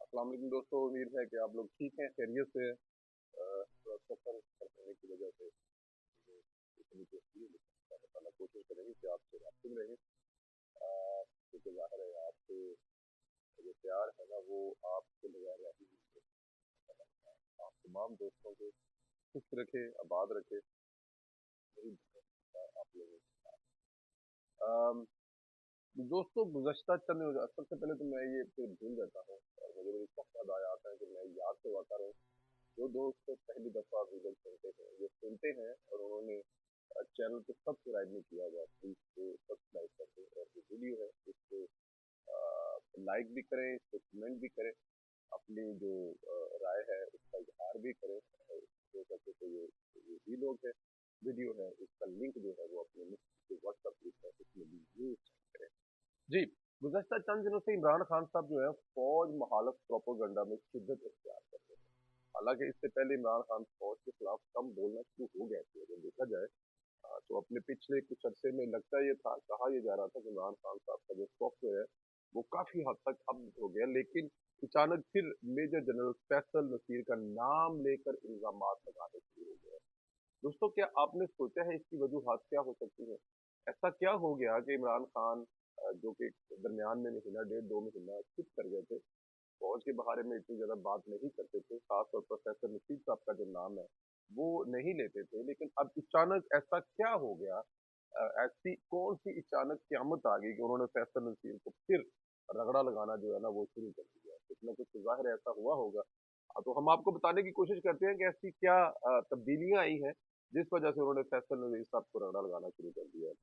अस्सलाम वालेकुम दोस्तों, उम्मीद है कि आप लोग ठीक हैं, खैरियत से हैं। थोड़ा सफर करने की वजह से मुझे इतनी दोस्ती है, लेकिन अल्लाह ताला कोशिश करेंगे कि आपसे राब्ते में रहें। क्योंकि ज़ाहिर है आपसे जो प्यार है ना वो आपके बगैर रह ही नहीं सकता। आप तमाम दोस्तों को खुश रखे, आबाद रखे, यही दुआ है आप लोगों से। अम, दोस्तों गुज़श्ता चंद दिनों सबसे पहले तो मैं ये फिर भूल जाता हूँ और मुझे बड़ी सख्त याद आता है कि मैं याद से वाता रहूँ। जो दोस्त पहली दफा वीडियो सुनते हैं ये सुनते हैं और उन्होंने चैनल को सब्सक्राइब नहीं किया हुआ, प्लीज को सब्सक्राइब कर दें और जो वीडियो है इसको लाइक भी करें, इसको कमेंट भी करें, अपनी जो राय है उसका इजहार भी करें। और हो सके तो ये भी लोग है वीडियो है इसका लिंक जो है वो अपने जो व्हाट्सएप ग्रुप है उसमें भी यूज करें। जी, गुज़श्ता चंद दिनों से इमरान खान साहब जो है फौज मुखालिफ प्रोपेगेंडा में शिद्दत इख्तियार कर रहे हैं। हालांकि इससे पहले इमरान खान फौज के खिलाफ कम बोलना शुरू हो गए थे, अगर देखा जाए तो अपने पिछले कुछ अरसे में लगता ये था, कहा यह जा रहा था कि इमरान खान साहब का जो सॉफ्टवेयर है वो काफी हद तक अब हो गया, लेकिन अचानक फिर मेजर जनरल फैसल नसीर का नाम लेकर इल्जाम लगाने शुरू हो गए। दोस्तों क्या आपने सोचा है इसकी वजूहत क्या हो सकती है? ऐसा क्या हो गया कि इमरान खान जो कि दरमियान में महीना डेढ़ दो महीना चुप कर गए थे, फौज के बारे में इतनी ज्यादा बात नहीं करते थे, खासतौर पर प्रोफेसर नसीब साहब का जो नाम है वो नहीं लेते थे, लेकिन अब अचानक ऐसा क्या हो गया? ऐसी कौन सी अचानक क़यामत आ गई कि उन्होंने फैसल नसीर को फिर रगड़ा लगाना जो है ना वो शुरू कर दिया? कुछ ना कुछ ज़ाहिर है ऐसा हुआ होगा। तो हम आपको बताने की कोशिश करते हैं कि ऐसी क्या तब्दीलियां आई हैं जिस वजह से उन्होंने फैसल नसीर साहब को रगड़ा लगाना शुरू कर दिया है।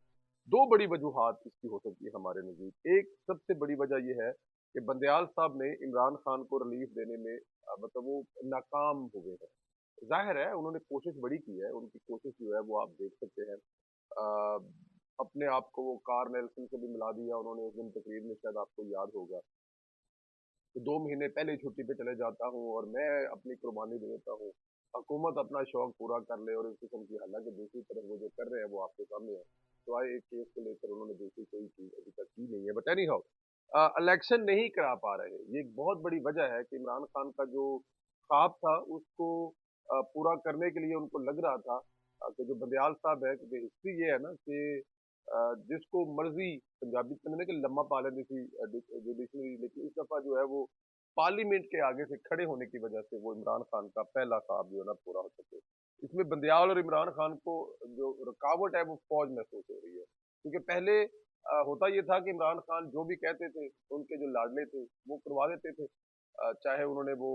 दो बड़ी वजूहात इसकी हो सकती है हमारे नजदीक। एक सबसे बड़ी वजह यह है कि बंदयाल साहब ने इमरान खान को रिलीफ देने में मतलब वो नाकाम हुए हैं। जाहिर है उन्होंने कोशिश बड़ी की है, उनकी कोशिश जो है वो आप देख सकते हैं। अ, अपने आप को वो कार नेल्सन से भी मिला दिया उन्होंने उस दिन तकरीर में, शायद आपको याद होगा कि 2 महीने पहले छुट्टी पे चले जाता हूँ और मैं अपनी कुर्बानी दे देता हूँ, हुकूमत अपना शौक पूरा कर ले और इस किस्म की। हालांकि दूसरी तरफ वो जो कर रहे हैं वो आपके सामने है। तो आए एक केस को लेकर उन्होंने दूसरी कोई चीज अभी तक की नहीं है, बट एनी हाउ इलेक्शन नहीं करा पा रहे, ये एक बहुत बड़ी वजह है कि इमरान खान का जो ख्वाब था उसको पूरा करने के लिए उनको लग रहा था कि जो बंदयाल साहब है, क्योंकि हिस्ट्री ये है ना कि जिसको मर्जी पंजाबी में ना कि लम्मा पा लेती थी जुडिशरी, लेकिन इस दफा जो है वो पार्लियामेंट के आगे से खड़े होने की वजह से वो इमरान खान का पहला ख्वाब जो है ना पूरा हो सके। इसमें बंदयाल और इमरान खान को जो रुकावट है वो फौज महसूस हो रही है, क्योंकि पहले होता ये था कि इमरान खान जो भी कहते थे उनके जो लाडले थे वो करवा देते थे। चाहे उन्होंने वो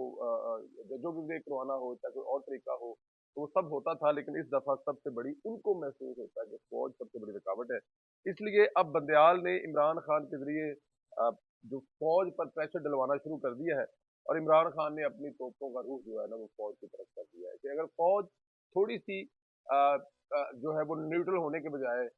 जजों के लिए करवाना हो, चाहे कोई और तरीका हो, तो वो सब होता था। लेकिन इस दफा सबसे बड़ी उनको महसूस होता है कि फौज सबसे बड़ी रुकावट है। इसलिए अब बंदयाल ने इमरान खान के जरिए अ, जो फौज पर प्रेशर डलवाना शुरू कर दिया है, और इमरान खान ने अपनी तोपों का रुख जो है ना वो फौज की तरफ कर दिया है कि अगर फौज थोड़ी सी जो है वो न्यूट्रल होने के बजाय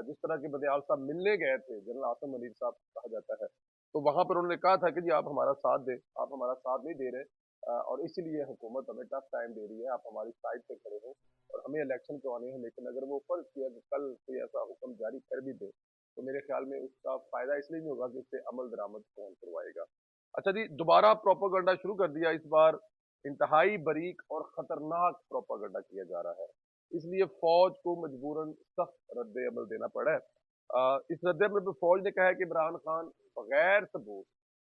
जिस तरह के बंदयाल साहब मिलने गए थे, जनरल आसम मलिक साहब कहा जाता है, तो वहां पर उन्होंने कहा था कि जी आप हमारा साथ दें, आप हमारा साथ नहीं दे रहे, और इसीलिए हुकूमत हमें टफ टाइम दे रही है, आप हमारी साइड पे खड़े हो और हमें इलेक्शन करवाने हैं। लेकिन अगर वो फर्ज किया कि कल कोई ऐसा हुक्म जारी कर भी दे तो मेरे ख्याल में उसका फायदा इसलिए नहीं होगा कि इससे अमल दरामद कौन करवाएगा। अच्छा जी, दोबारा प्रोपागेंडा शुरू कर दिया, इस बार इंतहाई बरीक और खतरनाक प्रोपागेंडा किया जा रहा है, इसलिए फौज को मजबूरन सख्त रद्द अमल देना पड़ा है। इस रद्द अमल में फौज ने कहा है कि इमरान खान बगैर सबूत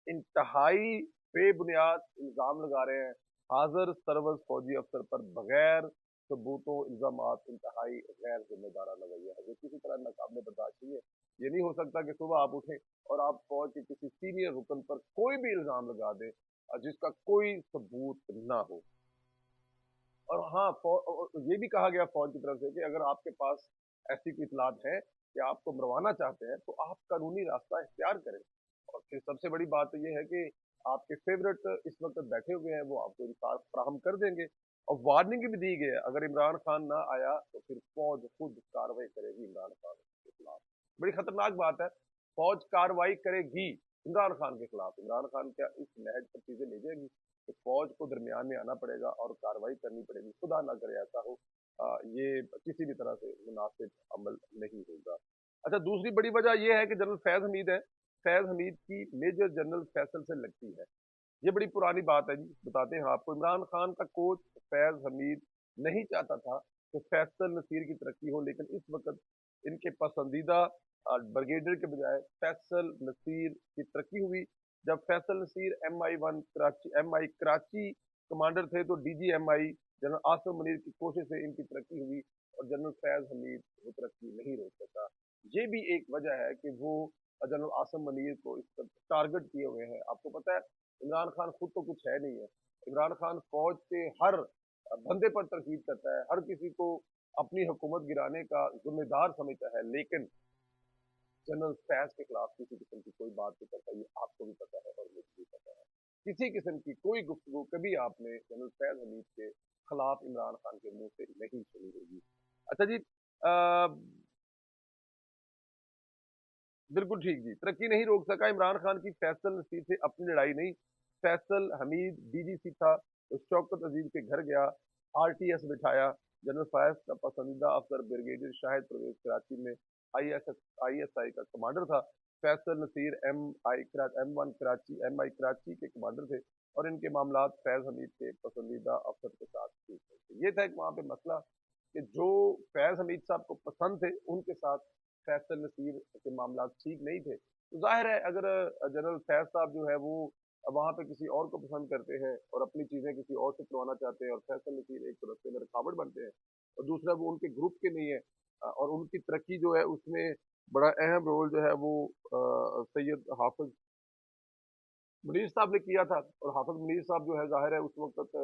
इंतहाई बेबुनियाद इल्जाम लगा रहे हैं हाजिर सरवज फौजी अफसर पर, बगैर सबूतों इल्जामात, इंतहाई गैर जिम्मेदाराना रवैया है जो किसी तरह नाकाबिले बर्दाश्त नहीं है। ये नहीं हो सकता कि सुबह आप उठें और आप फौज के किसी सीनियर रुकन पर कोई भी इल्जाम लगा दें जिसका कोई सबूत ना हो। और हाँ, ये भी कहा गया फौज की तरफ से कि अगर आपके पास ऐसी कोई इतलात है कि आपको मरवाना चाहते हैं तो आप कानूनी रास्ता इख्तियार करें। और फिर सबसे बड़ी बात तो ये है कि आपके फेवरेट इस वक्त बैठे हुए हैं, वो आपको इंसाफ फराहम कर देंगे। और वार्निंग भी दी गई है, अगर इमरान खान ना आया तो फिर फौज खुद कार्रवाई करेगी इमरान खान के खिलाफ। बड़ी खतरनाक बात है, फौज कार्रवाई करेगी इमरान खान के खिलाफ। इमरान खान क्या इस नहज पर चीजें ले जाएगी तो फौज को दरमियान में आना पड़ेगा और कार्रवाई करनी पड़ेगी। खुदा ना करे ऐसा हो, ये किसी भी तरह से मुनासिब अमल नहीं होगा। अच्छा, दूसरी बड़ी वजह यह है कि जनरल फैज हमीद है, फैज हमीद की मेजर जनरल फैसल से लगती है। ये बड़ी पुरानी बात है जी, बताते हैं आपको। इमरान खान का कोच फैज हमीद नहीं चाहता था कि फैसल नसीर की तरक्की हो, लेकिन इस वक्त इनके पसंदीदा ब्रिगेडियर के बजाय फैसल नसीर की तरक्की हुई। जब फैसल नसीर MI कराची कमांडर थे, तो DG MI general Asim Munir की कोशिश से इनकी तरक्की हुई और जनरल फैज हमीद वो तरक्की नहीं रोक सका। ये भी एक वजह है कि वो जनरल आसिम मुनीर को इस पर टारगेट किए हुए हैं। आपको पता है इमरान खान खुद तो कुछ है नहीं है। इमरान खान फौज के हर बंदे पर तनकीद करता है, हर किसी को अपनी हुकूमत गिराने का जिम्मेदार समझता है, लेकिन जनरल फैज के खिलाफ किसी किस्म की कोई बात नहीं करता। ये आपको भी पता है और मुझे भी पता है। किसी किस्म की कोई गुफ्तगू कभी आपने जनरल फैज हमीद के खिलाफ इमरान खान के मुंह से नहीं सुनी होगी। अच्छा जी, बिल्कुल ठीक जी, तरक्की नहीं रोक सका इमरान खान की फैसल नसीर से अपनी लड़ाई नहीं। फैसल हमीद DGC था, तो शौकत अजीज के घर गया, RTS बिठाया। जनरल फैज का पसंदीदा अफसर ब्रिगेडियर शाहिद परवेज कराची में ISI का कमांडर था। फैसल नसीर M1 कराची MI कराची के कमांडर थे और इनके मामलात फैज हमीद के पसंदीदा अफसर के साथ ठीक थे। ये था एक वहाँ पे मसला कि जो फैज हमीद साहब को पसंद थे उनके साथ फैसल नसीर के मामला ठीक नहीं थे। तो जाहिर है अगर जनरल फैज साहब जो है वो वहाँ पे किसी और को पसंद करते हैं और अपनी चीज़ें किसी और से करवाना चाहते हैं और फैसल नसीर एक तरफ से रुकावट बनते हैं और दूसरा वो उनके ग्रुप के नहीं है, और उनकी तरक्की जो है उसमें बड़ा अहम रोल जो है वो सैयद हाफिज मुनीर साहब ने किया था। और हाफिज मुनीर साहब जो है जाहिर है उस वक्त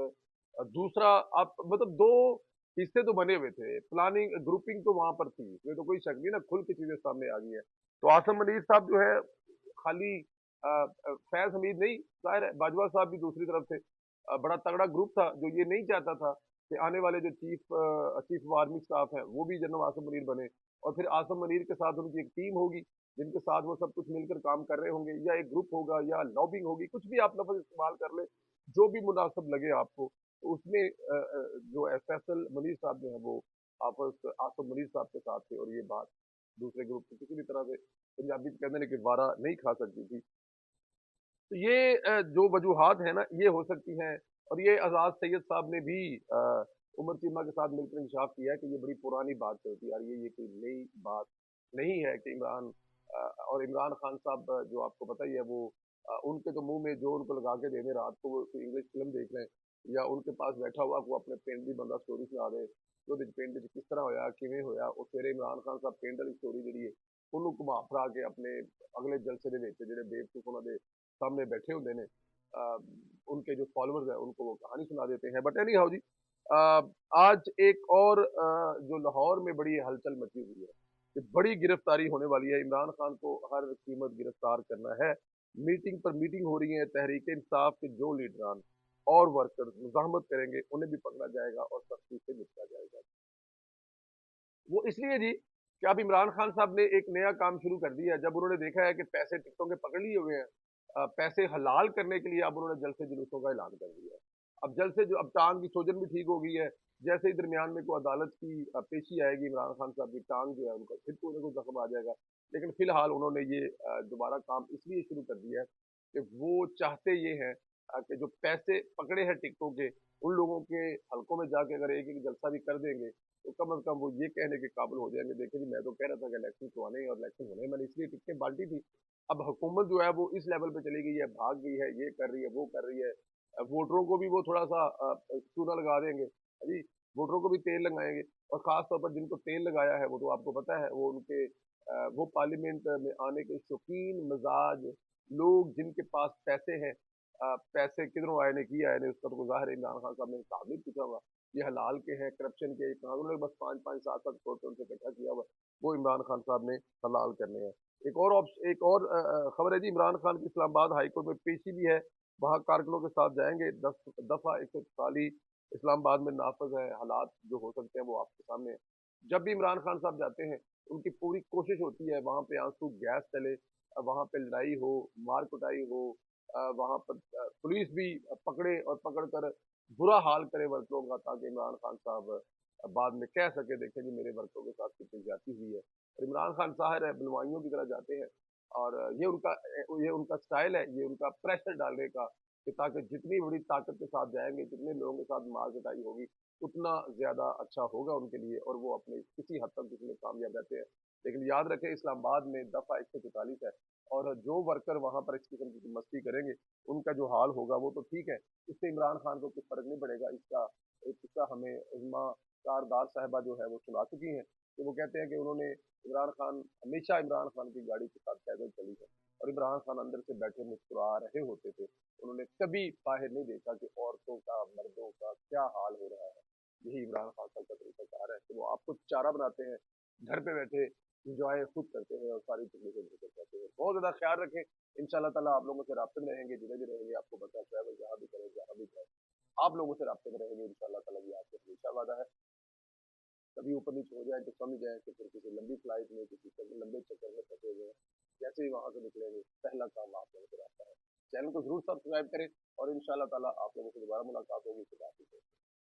दूसरा, आप मतलब दो हिस्से तो बने हुए थे, प्लानिंग ग्रुपिंग तो वहां पर थी, इसमें तो कोई शक नहीं ना, खुल के चीजें सामने आ गई है। तो आसम मुनीर साहब जो है खाली फैज हमीद नहीं, जाहिर है बाजवा साहब भी दूसरी तरफ से बड़ा तगड़ा ग्रुप था जो ये नहीं चाहता था कि आने वाले जो चीफ ऑफ आर्मी स्टाफ है वो भी जनरल आसम मुनीर बने, और फिर आसम मुनीर के साथ उनकी एक टीम होगी जिनके साथ वो सब कुछ मिलकर काम कर रहे होंगे, या एक ग्रुप होगा या लॉबिंग होगी, कुछ भी आप लफ्ज इस्तेमाल कर ले जो भी मुनासिब लगे आपको। तो उसमें जो है फैसल मुनीर साहब जो है वो आपस आसम मुनीर साहब के साथ थे, और ये बात दूसरे ग्रुप को किसी भी तरह से पंजाबी कहने की वारा नहीं खा सकती थी। तो ये जो वजूहात है ना ये हो सकती हैं, और ये आज़ाद सैयद साहब ने भी उमर चीमा के साथ मिलकर इंसाफ किया है कि ये बड़ी पुरानी बात चलती आ रही है, ये कोई नई बात नहीं है कि और इमरान खान साहब जो आपको पता ही है वो उनके तो मुंह में जो उनको लगा के देने, रात को वो कोई इंग्लिश फिल्म देख रहे हैं या उनके पास बैठा हुआ वो अपने पिंड की बंदा स्टोरी सुना दे तो पिंड किस तरह होया किवें होया, और फिर इमरान खान साहब पिंड वाली स्टोरी जी ਉਹਨੂੰ ਘੁਮਾ ਫਰਾ ਕੇ ਆਪਣੇ ਅਗਲੇ ਜਲਸੇ ਦੇ ਵਿੱਚ ਜਿਹੜੇ ਬੇਵਕੂਫ ਉਹਨਾਂ ਦੇ सामने बैठे होते हैं, उनके जो फॉलोअर्स हैं उनको वो कहानी सुना देते हैं। बट एनी हाउ जी, आज एक और जो लाहौर में बड़ी हलचल मची हुई है कि बड़ी गिरफ्तारी होने वाली है, इमरान खान को हर कीमत गिरफ्तार करना है। मीटिंग पर मीटिंग हो रही है, तहरीक इंसाफ के जो लीडरान और वर्कर्स मुजाहमत करेंगे उन्हें भी पकड़ा जाएगा और सख्ती से निपटा जाएगा। वो इसलिए जी कि अब इमरान खान साहब ने एक नया काम शुरू कर दिया है। जब उन्होंने देखा है कि पैसे टिकटों के पकड़ लिए हुए हैं, पैसे हलाल करने के लिए अब उन्होंने जलसे जुलूसों का ऐलान कर दिया है। अब जलसे जो अब टांग की सोजन भी ठीक हो गई है, जैसे ही दरमियान में कोई अदालत की पेशी आएगी इमरान खान साहब की टांग जो है उनका फिर कोई ना कोई जख्म आ जाएगा। लेकिन फिलहाल उन्होंने ये दोबारा काम इसलिए शुरू कर दिया है कि वो चाहते ये हैं कि जो पैसे पकड़े हैं टिकटों के उन लोगों के हलकों में जाके अगर एक एक जलसा भी कर देंगे तो कम अज कम वो ये कहने के काबिल हो जाएंगे, देखिए जी मैं तो कह रहा था कि इलेक्शन करवाने हैं और इलेक्शन होने हैं, मैंने इसलिए टिकटें बांटी थी। अब हुकूमत जो है वो इस लेवल पे चली गई है, भाग गई है, ये कर रही है वो कर रही है, वोटरों को भी वो थोड़ा सा चूना लगा देंगे जी, वोटरों को भी तेल लगाएंगे। और खास तौर पर जिनको तेल लगाया है वो तो आपको पता है वो उनके वो पार्लियामेंट में आने के शौकीन मिजाज लोग जिनके पास पैसे हैं, पैसे किधरों आए ने किया है उसका तो जाहिर है इमरान खान साहब ने हिसाब नहीं पूछा हुआ, ये हलाल के हैं करप्शन के कहा, उन्होंने बस 5-5 7-7 करोड़ उनसे इकट्ठा किया हुआ, वो इमरान खान साहब ने हलाल करने हैं। एक और खबर है जी, इमरान खान की इस्लामाबाद हाईकोर्ट में पेशी भी है, वहाँ कारकुनों के साथ जाएंगे। 10 दफा 141 इस्लामाबाद में नाफज है, हालात जो हो सकते हैं वो आपके सामने है। जब भी इमरान खान साहब जाते हैं उनकी पूरी कोशिश होती है वहाँ पे आंसू गैस चले, वहाँ पे लड़ाई हो, मार कुटाई हो, वहाँ पर पुलिस भी पकड़े और पकड़ कर बुरा हाल करे वर्करों का, ताकि इमरान खान साहब बाद में कह सके देखें जी मेरे वर्करों के साथ कितनी ज्यादती हुई है। और इमरान खान साहब है बलवाइयों की तरह जाते हैं और ये उनका स्टाइल है, ये उनका प्रेशर डालने का کہ تاکہ جتنی بڑی طاقت کے ساتھ جائیں گے، جتنے لوگوں کے ساتھ مار کٹائی ہوگی، اتنا زیادہ اچھا ہوگا ان کے لیے، اور وہ اپنے کسی حد تک اس میں کامیاب رہتے ہیں۔ لیکن یاد رکھیں اسلام آباد میں دفعہ 144 ہے، اور جو ورکر وہاں پر اس قسم کی مستی کریں گے ان کا جو حال ہوگا وہ تو ٹھیک ہے، اس سے عمران خان کو کچھ فرق نہیں پڑے گا۔ اس کا ایک قصہ ہمیں عظما کاردار صاحبہ جو ہے وہ سنا چکی ہیں، کہ وہ کہتے ہیں کہ انہوں نے عمران خان، ہمیشہ عمران خان کی گاڑی کے ساتھ پیدل چلی ہے، اور عمران خان اندر سے بیٹھے مسکرا رہے ہوتے تھے، انہوں نے کبھی باہر نہیں دیکھا کہ عورتوں کا، مردوں کا کیا حال ہو رہا ہے۔ یہی عمران خان صاحب کا طریقہ کار ہے کہ وہ آپ کو چارہ بناتے ہیں، گھر پہ بیٹھے انجوائے خود کرتے ہیں اور ساری چیزیں سے ذکر کرتے ہیں۔ بہت زیادہ خیال رکھیں، ان شاء اللہ تعالیٰ آپ لوگوں سے رابطے میں رہیں گے، جنہیں بھی رہیں گے آپ کو پتا ٹریول جہاں بھی کریں جہاں بھی جائیں آپ لوگوں سے رابطے میں رہیں گے، ان شاء اللہ تعالیٰ یہ آپ سے ہمیشہ وعدہ ہے۔ کبھی اوپر نیچے ہو جائے تو سمجھ جائیں کہ پھر کسی لمبی فلائٹ میں، کسی لمبے چکر میں پھنسے ہوئے ہیں، جیسے ہی وہاں سے نکلیں گے پہلا کام آپ لوگوں سے رابطہ ہے۔ چینل کو ضرور سبسکرائب کریں، اور ان شاء اللہ تعالیٰ آپ لوگوں سے دوبارہ ملاقات ہوگی۔ خدا حافظ۔